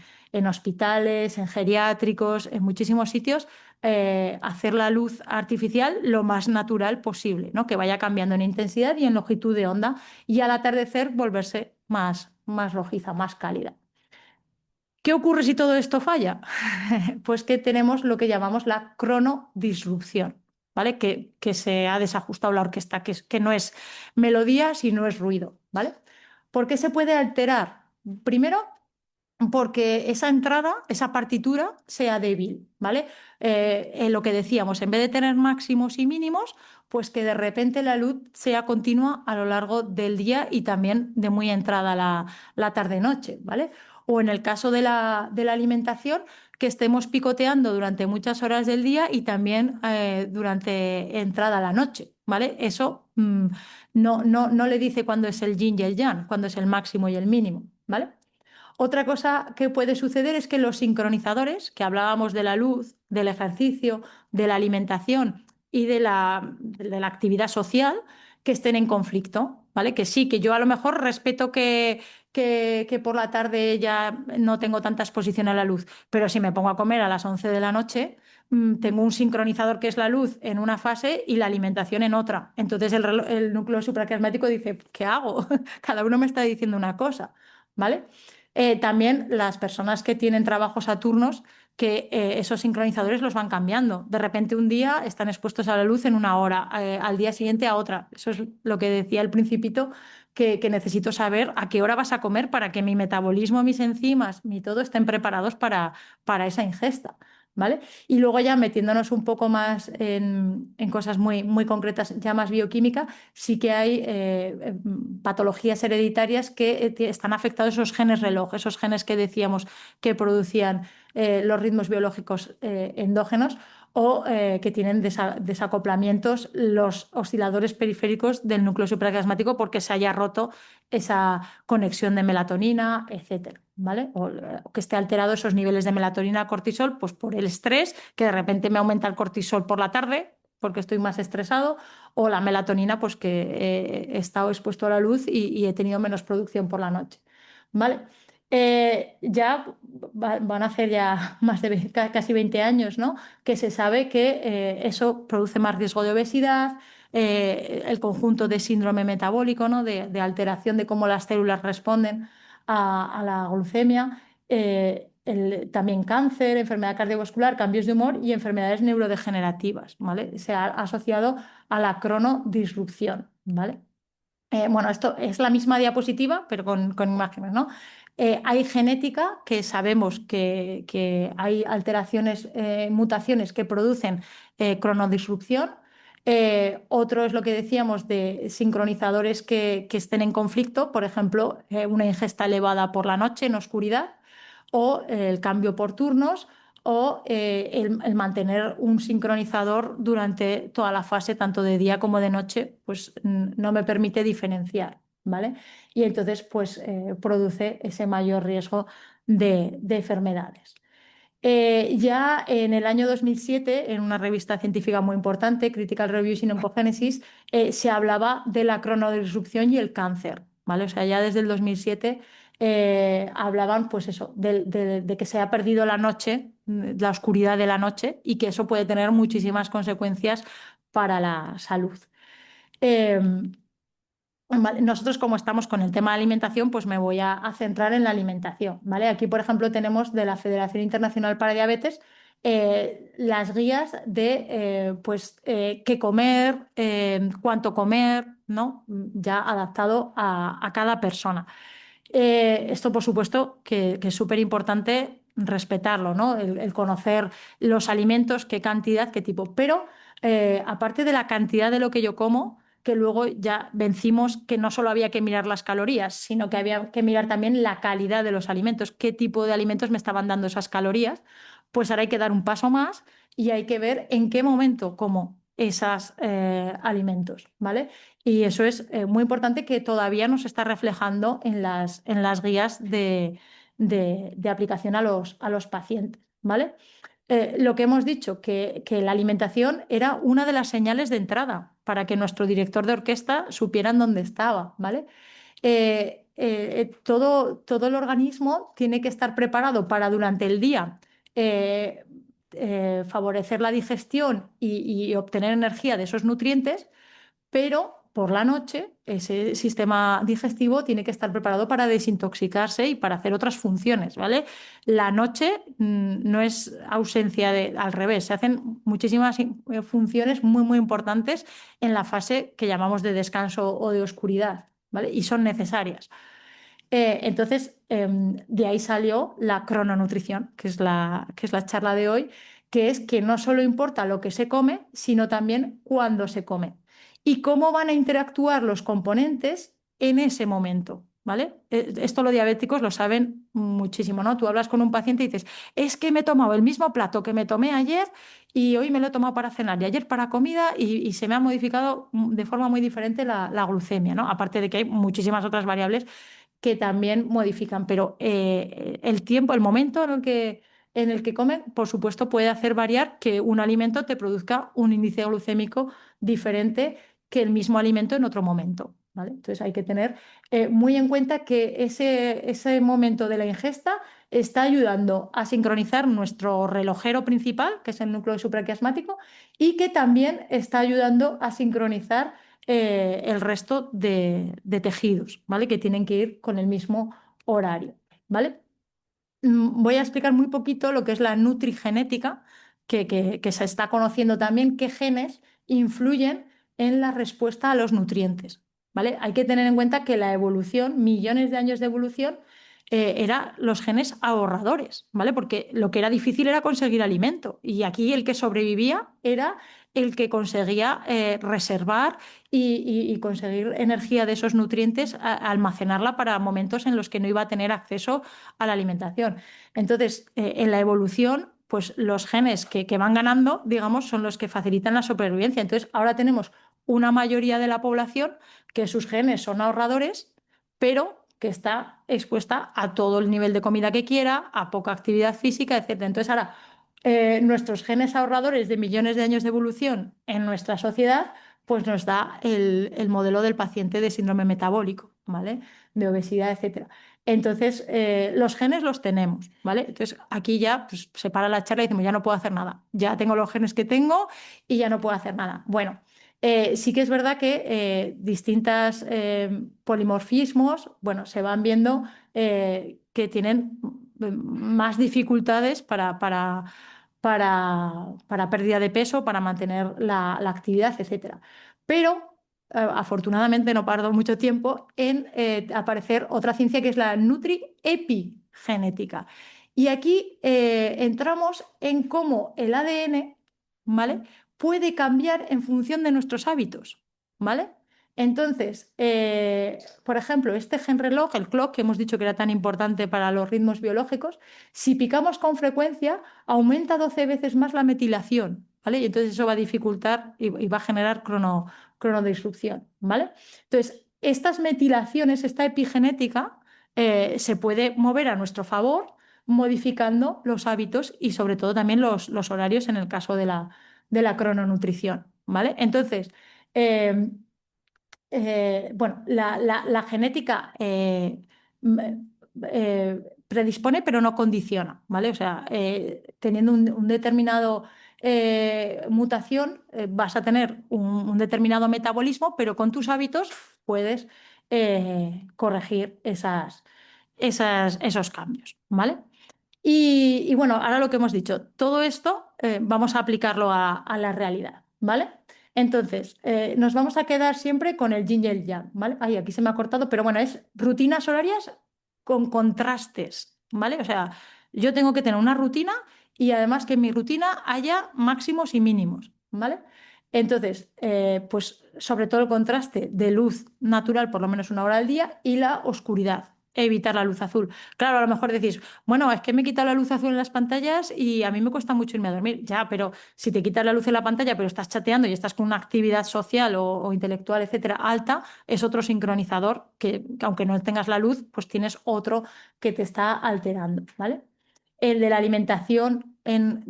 hospitales, en geriátricos, en muchísimos sitios, hacer la luz artificial lo más natural posible, ¿no? Que vaya cambiando en intensidad y en longitud de onda y al atardecer volverse más rojiza, más cálida. ¿Qué ocurre si todo esto falla? Pues que tenemos lo que llamamos la cronodisrupción, ¿vale? Que se ha desajustado la orquesta, que no es melodía, sino es ruido, ¿vale? ¿Por qué se puede alterar? Primero, porque esa entrada, esa partitura, sea débil, ¿vale? En lo que decíamos, en vez de tener máximos y mínimos, pues que de repente la luz sea continua a lo largo del día y también de muy entrada la tarde-noche, ¿vale? o en el caso de la alimentación, que estemos picoteando durante muchas horas del día y también durante entrada a la noche, ¿vale? Eso no le dice cuándo es el yin y el yang, cuándo es el máximo y el mínimo, ¿vale? Otra cosa que puede suceder es que los sincronizadores, que hablábamos de la luz, del ejercicio, de la alimentación y de la actividad social, que estén en conflicto, ¿vale? Que sí, que yo a lo mejor respeto que por la tarde ya no tengo tanta exposición a la luz, pero si me pongo a comer a las 11 de la noche, tengo un sincronizador que es la luz en una fase y la alimentación en otra. Entonces el núcleo supraquiasmático dice, ¿qué hago? Cada uno me está diciendo una cosa, ¿vale? También las personas que tienen trabajos a turnos, que esos sincronizadores los van cambiando. De repente un día están expuestos a la luz en una hora, al día siguiente a otra. Eso es lo que decía el Principito, que necesito saber a qué hora vas a comer para que mi metabolismo, mis enzimas, mi todo estén preparados para esa ingesta. ¿Vale? Y luego ya metiéndonos un poco más en cosas muy, muy concretas, ya más bioquímica, sí que hay patologías hereditarias que están afectados esos genes reloj, esos genes que decíamos que producían los ritmos biológicos endógenos o que tienen desacoplamientos los osciladores periféricos del núcleo supraquiasmático porque se haya roto esa conexión de melatonina, etcétera, ¿vale? O que esté alterado esos niveles de melatonina, cortisol, pues por el estrés, que de repente me aumenta el cortisol por la tarde porque estoy más estresado, o la melatonina, pues que he estado expuesto a la luz y he tenido menos producción por la noche, ¿vale? Ya van a hacer ya más de casi 20 años, ¿no? Que se sabe que eso produce más riesgo de obesidad, el conjunto de síndrome metabólico, ¿no? De alteración de cómo las células responden a la glucemia, también cáncer, enfermedad cardiovascular, cambios de humor y enfermedades neurodegenerativas, ¿vale? Se ha asociado a la cronodisrupción, ¿vale? Bueno, esto es la misma diapositiva, pero con imágenes, ¿no? Hay genética que sabemos que hay alteraciones, mutaciones que producen cronodisrupción. Otro es lo que decíamos de sincronizadores que estén en conflicto, por ejemplo, una ingesta elevada por la noche en oscuridad o el cambio por turnos o el mantener un sincronizador durante toda la fase, tanto de día como de noche, pues no me permite diferenciar, ¿vale? Y entonces, pues produce ese mayor riesgo de enfermedades. Ya en el año 2007, en una revista científica muy importante, Critical Reviews in Oncogenesis, se hablaba de la cronodisrupción y el cáncer, ¿vale? O sea, ya desde el 2007 hablaban, pues eso, de que se ha perdido la noche, la oscuridad de la noche, y que eso puede tener muchísimas consecuencias para la salud. Vale, nosotros, como estamos con el tema de alimentación, pues me voy a centrar en la alimentación, ¿vale? Aquí, por ejemplo, tenemos de la Federación Internacional para Diabetes las guías de pues, qué comer, cuánto comer, ¿no? Ya adaptado a cada persona. Esto, por supuesto, que es súper importante respetarlo, ¿no? El conocer los alimentos, qué cantidad, qué tipo. Pero aparte de la cantidad de lo que yo como, que luego ya vencimos que no solo había que mirar las calorías, sino que había que mirar también la calidad de los alimentos, qué tipo de alimentos me estaban dando esas calorías. Pues ahora hay que dar un paso más y hay que ver en qué momento como esos alimentos, ¿vale? Y eso es muy importante, que todavía no se está reflejando en las guías de aplicación a los pacientes, ¿vale? Lo que hemos dicho, que la alimentación era una de las señales de entrada para que nuestro director de orquesta supiera en dónde estaba, ¿vale? Todo el organismo tiene que estar preparado para durante el día eh, favorecer la digestión y obtener energía de esos nutrientes, pero por la noche ese sistema digestivo tiene que estar preparado para desintoxicarse y para hacer otras funciones, ¿vale? La noche no es ausencia al revés, se hacen muchísimas funciones muy, muy importantes en la fase que llamamos de descanso o de oscuridad, ¿vale? Y son necesarias. Entonces, de ahí salió la crononutrición, que es la charla de hoy, que es que no solo importa lo que se come, sino también cuándo se come y cómo van a interactuar los componentes en ese momento, ¿vale? Esto los diabéticos lo saben muchísimo, ¿no? Tú hablas con un paciente y dices, es que me he tomado el mismo plato que me tomé ayer y hoy me lo he tomado para cenar y ayer para comida y se me ha modificado de forma muy diferente la glucemia, ¿no? Aparte de que hay muchísimas otras variables que también modifican, pero el tiempo, el momento en el que comen, por supuesto, puede hacer variar que un alimento te produzca un índice glucémico diferente que el mismo alimento en otro momento, ¿vale? Entonces hay que tener muy en cuenta que ese momento de la ingesta está ayudando a sincronizar nuestro relojero principal, que es el núcleo supraquiasmático, y que también está ayudando a sincronizar el resto de tejidos, ¿vale? Que tienen que ir con el mismo horario, ¿vale? Voy a explicar muy poquito lo que es la nutrigenética, que se está conociendo también qué genes influyen en la respuesta a los nutrientes, ¿vale? Hay que tener en cuenta que la evolución, millones de años de evolución, era los genes ahorradores, ¿vale? Porque lo que era difícil era conseguir alimento y aquí el que sobrevivía era el que conseguía reservar y conseguir energía de esos nutrientes, almacenarla para momentos en los que no iba a tener acceso a la alimentación. Entonces, en la evolución, pues los genes que van ganando, digamos, son los que facilitan la supervivencia. Entonces, ahora tenemos una mayoría de la población que sus genes son ahorradores, pero que está expuesta a todo el nivel de comida que quiera, a poca actividad física, etc. Entonces, ahora, nuestros genes ahorradores de millones de años de evolución en nuestra sociedad, pues nos da el modelo del paciente de síndrome metabólico, ¿vale? De obesidad, etc. Entonces, los genes los tenemos, ¿vale? Entonces, aquí ya pues, se para la charla y decimos, ya no puedo hacer nada, ya tengo los genes que tengo y ya no puedo hacer nada. Bueno, sí que es verdad que distintos polimorfismos, bueno, se van viendo que tienen más dificultades para pérdida de peso, para mantener la actividad, etcétera. Pero afortunadamente no tardó mucho tiempo en aparecer otra ciencia que es la nutriepigenética. Y aquí entramos en cómo el ADN, ¿vale? Puede cambiar en función de nuestros hábitos, ¿vale? Entonces, por ejemplo, este gen reloj, el clock, que hemos dicho que era tan importante para los ritmos biológicos, si picamos con frecuencia, aumenta 12 veces más la metilación, ¿vale? Y entonces eso va a dificultar y va a generar cronodistrucción, ¿vale? Entonces, estas metilaciones, esta epigenética, se puede mover a nuestro favor modificando los hábitos y sobre todo también los horarios en el caso de la crononutrición, ¿vale? Entonces, eh, bueno, la genética predispone pero no condiciona, ¿vale? O sea, teniendo un determinado mutación, vas a tener un determinado metabolismo, pero con tus hábitos puedes corregir esos cambios, ¿vale? Y bueno, ahora lo que hemos dicho, todo esto vamos a aplicarlo a la realidad, ¿vale? Entonces, nos vamos a quedar siempre con el yin y el yang, ¿vale? Ay, aquí se me ha cortado, pero bueno, es rutinas horarias con contrastes, ¿vale? O sea, yo tengo que tener una rutina y además que en mi rutina haya máximos y mínimos, ¿vale? Entonces, pues sobre todo el contraste de luz natural, por lo menos una hora al día, y la oscuridad, evitar la luz azul. Claro, a lo mejor decís, bueno, es que me quita la luz azul en las pantallas y a mí me cuesta mucho irme a dormir. Ya, pero si te quitas la luz en la pantalla, pero estás chateando y estás con una actividad social o intelectual, etcétera, alta, es otro sincronizador que aunque no tengas la luz, pues tienes otro que te está alterando, ¿vale? El de la alimentación en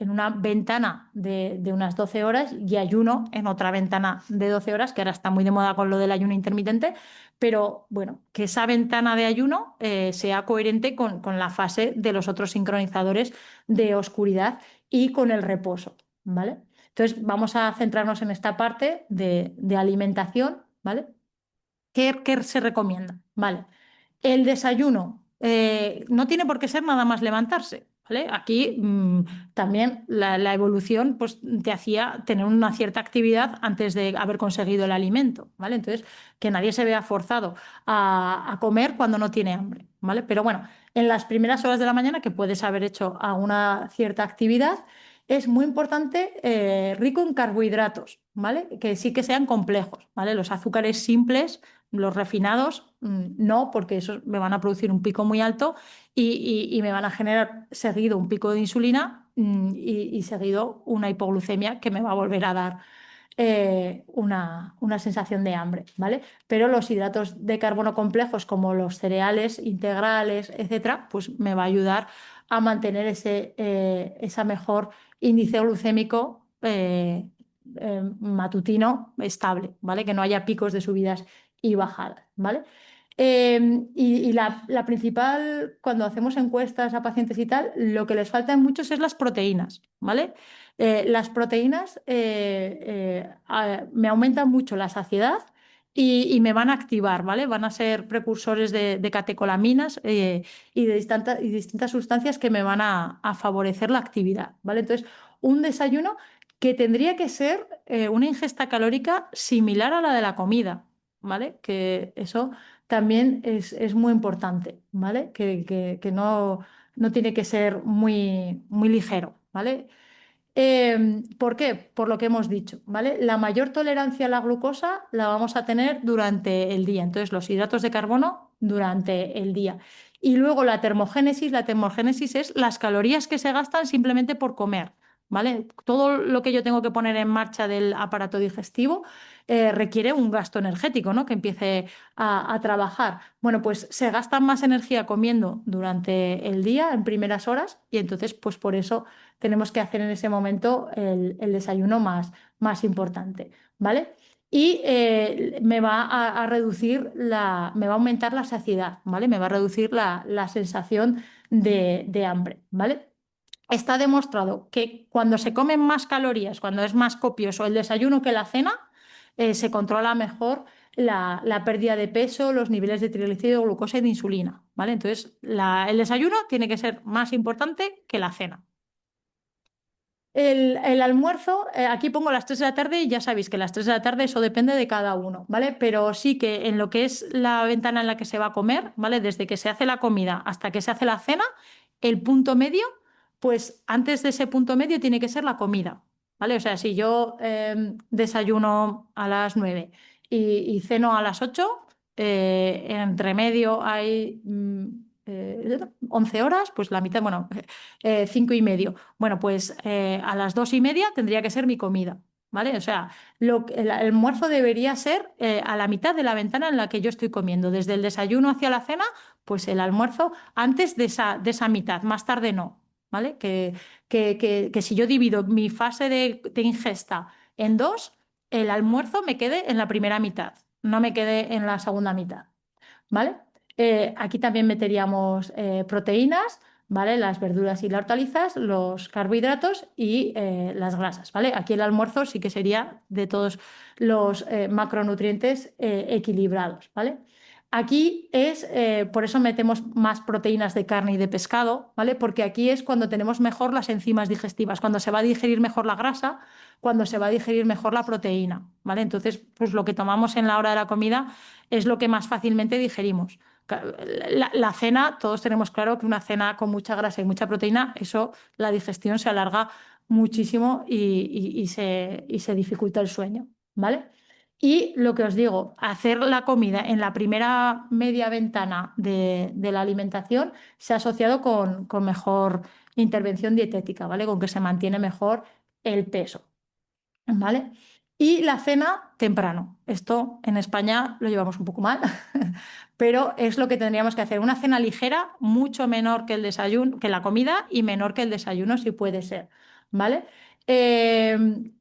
una ventana de unas 12 horas y ayuno en otra ventana de 12 horas, que ahora está muy de moda con lo del ayuno intermitente, pero bueno, que esa ventana de ayuno sea coherente con la fase de los otros sincronizadores de oscuridad y con el reposo, ¿vale? Entonces vamos a centrarnos en esta parte de alimentación, ¿vale? ¿Qué se recomienda? ¿Vale? El desayuno no tiene por qué ser nada más levantarse, ¿vale? Aquí también la evolución pues, te hacía tener una cierta actividad antes de haber conseguido el alimento, ¿vale? Entonces, que nadie se vea forzado a comer cuando no tiene hambre, ¿vale? Pero bueno, en las primeras horas de la mañana que puedes haber hecho alguna cierta actividad es muy importante rico en carbohidratos, ¿vale? Que sí que sean complejos, ¿vale? Los azúcares simples, los refinados, no, porque esos me van a producir un pico muy alto y me van a generar seguido un pico de insulina y seguido una hipoglucemia que me va a volver a dar una sensación de hambre, ¿vale? Pero los hidratos de carbono complejos como los cereales integrales, etcétera, pues me va a ayudar a mantener esa mejor índice glucémico matutino estable, ¿vale? Que no haya picos de subidas y bajadas, ¿vale? Y la principal, cuando hacemos encuestas a pacientes y tal, lo que les falta en muchos es las proteínas, ¿vale? Las proteínas me aumentan mucho la saciedad y me van a activar, ¿vale? Van a ser precursores de catecolaminas y de distintas sustancias que me van a favorecer la actividad, ¿vale? Entonces, un desayuno que tendría que ser una ingesta calórica similar a la de la comida, ¿vale? Que eso también es muy importante, ¿vale? Que no tiene que ser muy ligero, ¿vale? ¿Por qué? Por lo que hemos dicho, ¿vale? La mayor tolerancia a la glucosa la vamos a tener durante el día, entonces los hidratos de carbono durante el día. Y luego la termogénesis es las calorías que se gastan simplemente por comer, ¿vale? Todo lo que yo tengo que poner en marcha del aparato digestivo requiere un gasto energético, ¿no? Que empiece a trabajar. Bueno, pues se gasta más energía comiendo durante el día, en primeras horas, y entonces, pues por eso tenemos que hacer en ese momento el desayuno más importante, ¿vale? Y me va a reducir me va a aumentar la saciedad, ¿vale? Me va a reducir la sensación de hambre, ¿vale? Está demostrado que cuando se comen más calorías, cuando es más copioso el desayuno que la cena, se controla mejor la pérdida de peso, los niveles de triglicéridos, glucosa y de insulina, ¿vale? Entonces, el desayuno tiene que ser más importante que la cena. El almuerzo, aquí pongo las 3 de la tarde y ya sabéis que las 3 de la tarde eso depende de cada uno, ¿vale? Pero sí que en lo que es la ventana en la que se va a comer, ¿vale? Desde que se hace la comida hasta que se hace la cena, el punto medio, pues antes de ese punto medio tiene que ser la comida, ¿vale? O sea, si yo desayuno a las 9 y ceno a las 8, entre medio hay 11 horas, pues la mitad, bueno, 5 y medio. Bueno, pues a las 2:30 tendría que ser mi comida, ¿vale? O sea, el almuerzo debería ser a la mitad de la ventana en la que yo estoy comiendo. Desde el desayuno hacia la cena, pues el almuerzo antes de esa mitad, más tarde no, ¿vale? Que si yo divido mi fase de ingesta en dos, el almuerzo me quede en la primera mitad, no me quede en la segunda mitad, ¿vale? Aquí también meteríamos proteínas, ¿vale? Las verduras y las hortalizas, los carbohidratos y las grasas, ¿vale? Aquí el almuerzo sí que sería de todos los macronutrientes equilibrados, ¿vale? Aquí por eso metemos más proteínas de carne y de pescado, ¿vale? Porque aquí es cuando tenemos mejor las enzimas digestivas, cuando se va a digerir mejor la grasa, cuando se va a digerir mejor la proteína, ¿vale? Entonces, pues lo que tomamos en la hora de la comida es lo que más fácilmente digerimos. La cena, todos tenemos claro que una cena con mucha grasa y mucha proteína, eso, la digestión se alarga muchísimo y se dificulta el sueño, ¿vale? Y lo que os digo, hacer la comida en la primera media ventana de la alimentación se ha asociado con mejor intervención dietética, ¿vale? Con que se mantiene mejor el peso, ¿vale? Y la cena temprano. Esto en España lo llevamos un poco mal, pero es lo que tendríamos que hacer. Una cena ligera, mucho menor que el desayuno, que la comida y menor que el desayuno, si puede ser, ¿vale? Eh,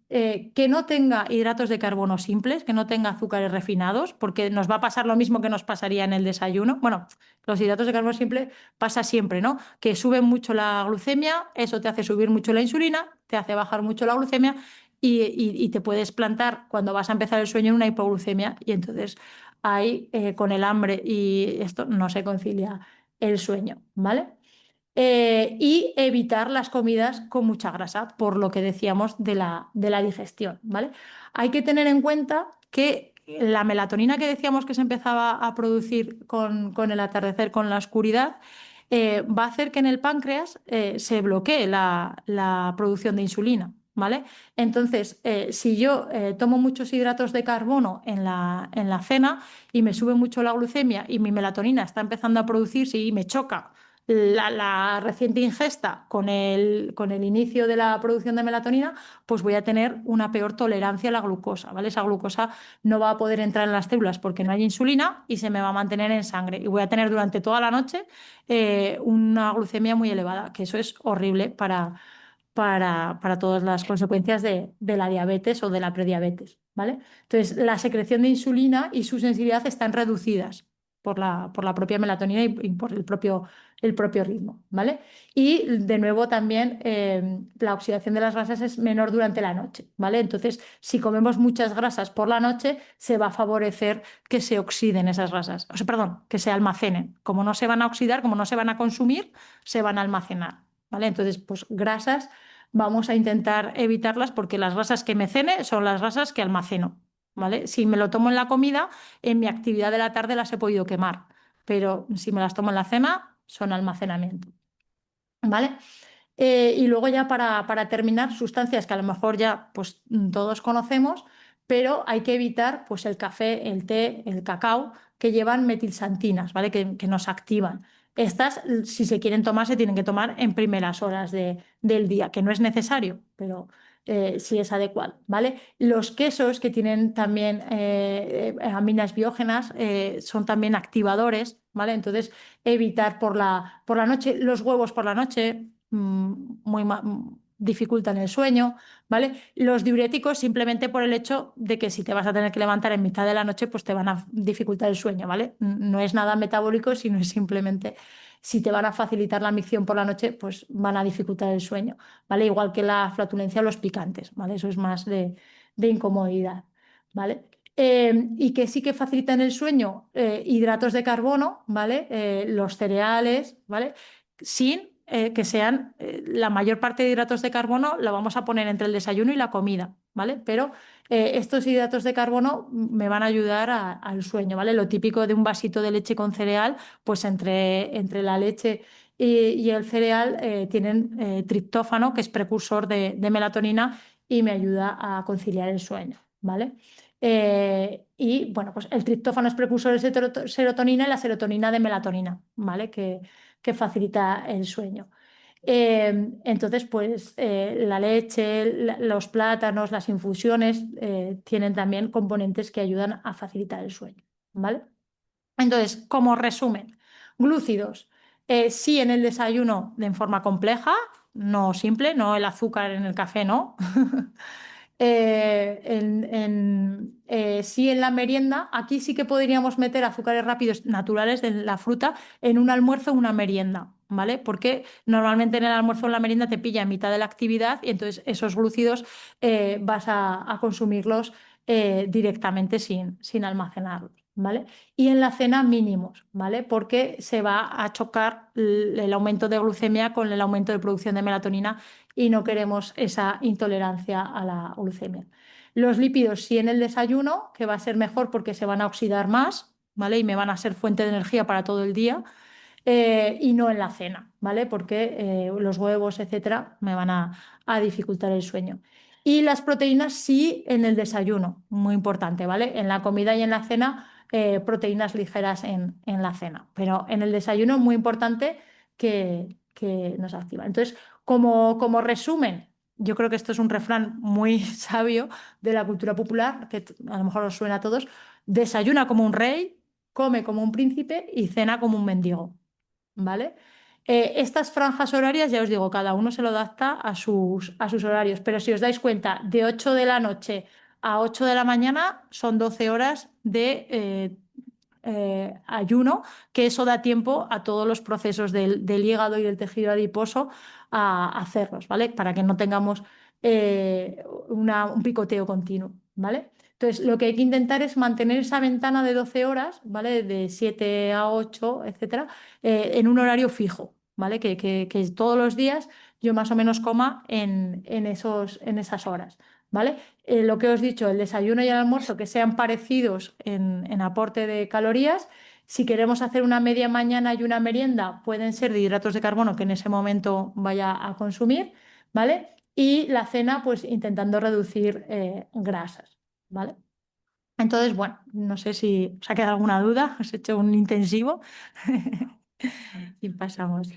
que no tenga hidratos de carbono simples, que no tenga azúcares refinados, porque nos va a pasar lo mismo que nos pasaría en el desayuno. Bueno, los hidratos de carbono simple pasa siempre, ¿no? Que suben mucho la glucemia, eso te hace subir mucho la insulina, te hace bajar mucho la glucemia y te puedes plantar cuando vas a empezar el sueño en una hipoglucemia y entonces ahí con el hambre y esto no se concilia el sueño, ¿vale? Y evitar las comidas con mucha grasa, por lo que decíamos de la digestión, ¿vale? Hay que tener en cuenta que la melatonina que decíamos que se empezaba a producir con el atardecer, con la oscuridad, va a hacer que en el páncreas se bloquee la producción de insulina, ¿vale? Entonces, si yo tomo muchos hidratos de carbono en la cena y me sube mucho la glucemia y mi melatonina está empezando a producirse y me choca la reciente ingesta con el inicio de la producción de melatonina, pues voy a tener una peor tolerancia a la glucosa, ¿vale? Esa glucosa no va a poder entrar en las células porque no hay insulina y se me va a mantener en sangre. Y voy a tener durante toda la noche una glucemia muy elevada, que eso es horrible para todas las consecuencias de la diabetes o de la prediabetes, ¿vale? Entonces, la secreción de insulina y su sensibilidad están reducidas por la propia melatonina y por el propio ritmo, ¿vale? Y de nuevo también la oxidación de las grasas es menor durante la noche, ¿vale? Entonces, si comemos muchas grasas por la noche, se va a favorecer que se oxiden esas grasas, o sea, perdón, que se almacenen. Como no se van a oxidar, como no se van a consumir, se van a almacenar, ¿vale? Entonces, pues grasas vamos a intentar evitarlas porque las grasas que me cene son las grasas que almaceno, ¿vale? Si me lo tomo en la comida, en mi actividad de la tarde las he podido quemar, pero si me las tomo en la cena, son almacenamiento, ¿vale? Y luego ya para terminar, sustancias que a lo mejor ya pues, todos conocemos, pero hay que evitar pues, el café, el té, el cacao, que llevan metilsantinas, ¿vale? Que nos activan. Estas, si se quieren tomar, se tienen que tomar en primeras horas del día, que no es necesario, pero sí es adecuado, ¿vale? Los quesos que tienen también aminas biógenas son también activadores, ¿vale? Entonces, evitar por la noche, los huevos por la noche dificultan el sueño, ¿vale? Los diuréticos simplemente por el hecho de que si te vas a tener que levantar en mitad de la noche, pues te van a dificultar el sueño, ¿vale? No es nada metabólico, sino es simplemente si te van a facilitar la micción por la noche, pues van a dificultar el sueño, ¿vale? Igual que la flatulencia o los picantes, ¿vale? Eso es más de incomodidad, ¿vale? Y que sí que facilitan el sueño, hidratos de carbono, ¿vale? Los cereales, ¿vale? Sin que sean la mayor parte de hidratos de carbono la vamos a poner entre el desayuno y la comida, ¿vale? Pero estos hidratos de carbono me van a ayudar al sueño, ¿vale? Lo típico de un vasito de leche con cereal, pues entre la leche y el cereal tienen triptófano, que es precursor de melatonina y me ayuda a conciliar el sueño, ¿vale? Y bueno, pues el triptófano es precursor de serotonina y la serotonina de melatonina, ¿vale? Que facilita el sueño. Entonces, pues la leche, los plátanos, las infusiones tienen también componentes que ayudan a facilitar el sueño, ¿vale? Entonces, como resumen, glúcidos, sí en el desayuno de forma compleja, no simple, no el azúcar en el café, no. Sí en la merienda, aquí sí que podríamos meter azúcares rápidos naturales de la fruta en un almuerzo o una merienda, ¿vale? Porque normalmente en el almuerzo o en la merienda te pilla en mitad de la actividad y entonces esos glúcidos vas a consumirlos directamente sin almacenarlos, ¿vale? Y en la cena mínimos, ¿vale? Porque se va a chocar el aumento de glucemia con el aumento de producción de melatonina y no queremos esa intolerancia a la glucemia. Los lípidos sí en el desayuno, que va a ser mejor porque se van a oxidar más, ¿vale? Y me van a ser fuente de energía para todo el día. Y no en la cena, ¿vale? Porque los huevos, etcétera, me van a dificultar el sueño. Y las proteínas sí en el desayuno, muy importante, ¿vale? En la comida y en la cena, proteínas ligeras en la cena. Pero en el desayuno, muy importante que nos activa. Entonces, como resumen, yo creo que esto es un refrán muy sabio de la cultura popular, que a lo mejor os suena a todos: desayuna como un rey, come como un príncipe y cena como un mendigo, ¿vale? Estas franjas horarias, ya os digo, cada uno se lo adapta a sus horarios, pero si os dais cuenta, de 8 de la noche a 8 de la mañana son 12 horas de ayuno, que eso da tiempo a todos los procesos del hígado y del tejido adiposo a hacerlos, ¿vale? Para que no tengamos un picoteo continuo, ¿vale? Entonces, lo que hay que intentar es mantener esa ventana de 12 horas, ¿vale? De 7 a 8, etcétera, en un horario fijo, ¿vale? Que todos los días yo más o menos coma en esas horas, ¿vale? Lo que os he dicho, el desayuno y el almuerzo, que sean parecidos en aporte de calorías Si queremos hacer una media mañana y una merienda, pueden ser de hidratos de carbono que en ese momento vaya a consumir, ¿vale? Y la cena, pues intentando reducir grasas, ¿vale? Entonces, bueno, no sé si os ha quedado alguna duda, os he hecho un intensivo y pasamos.